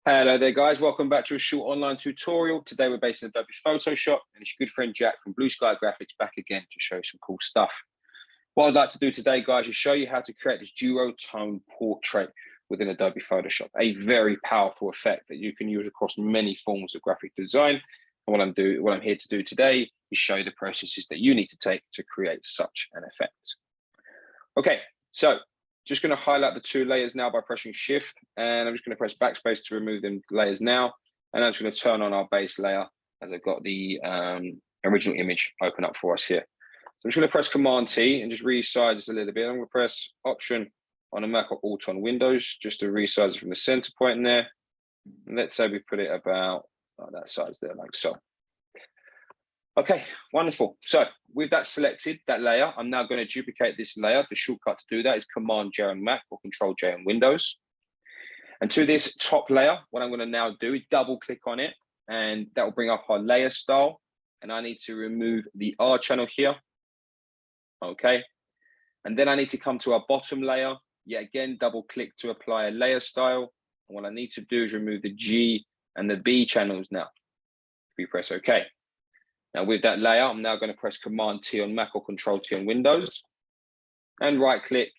Hello there guys, welcome back to a short online tutorial. Today we're based in Adobe Photoshop and it's your good friend Jack from Blue Sky Graphics back again to show you some cool stuff. What I'd like to do today guys is show you how to create this duotone portrait within Adobe Photoshop. A very powerful effect that you can use across many forms of graphic design. And what I'm here to do today is show you the processes that you need to take to create such an effect. Okay, so just going to highlight the two layers now by pressing Shift, and I'm just going to press Backspace to remove them layers now. And I'm just going to turn on our base layer as I've got the original image open up for us here. So I'm just going to press Command T and just resize this a little bit. I'm going to press Option on a Mac or Alt on Windows just to resize it from the center point in there. And let's say we put it about that size there, like so. Okay, wonderful. So with that selected, that layer, I'm now going to duplicate this layer. The shortcut to do that is Command J on Mac or Control J on Windows. And to this top layer, what I'm going to now do is double click on it, and that will bring up our layer style. And I need to remove the R channel here. Okay. And then I need to come to our bottom layer. Yet again, double click to apply a layer style. And what I need to do is remove the G and the B channels now. We press OK. Now with that layer, I'm now going to press Command T on Mac or Control T on Windows and right click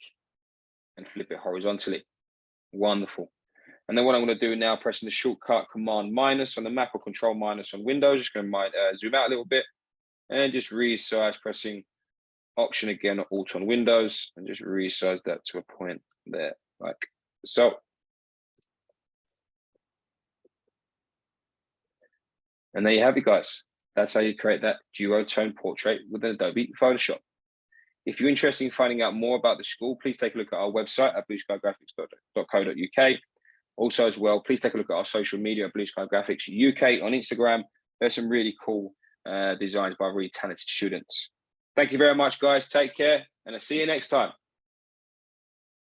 and flip it horizontally. Wonderful. And then what I'm going to do now, pressing the shortcut Command minus on the Mac or Control minus on Windows, just going to zoom out a little bit and just resize, pressing Option again or Alt on Windows and just resize that to a point there like so. And there you have it, guys. That's how you create that duotone portrait with Adobe Photoshop. If you're interested in finding out more about the school, please take a look at our website at blueskygraphics.co.uk. Also as well, please take a look at our social media at Blue Sky Graphics UK on Instagram. There's some really cool designs by really talented students. Thank you very much, guys. Take care, and I'll see you next time.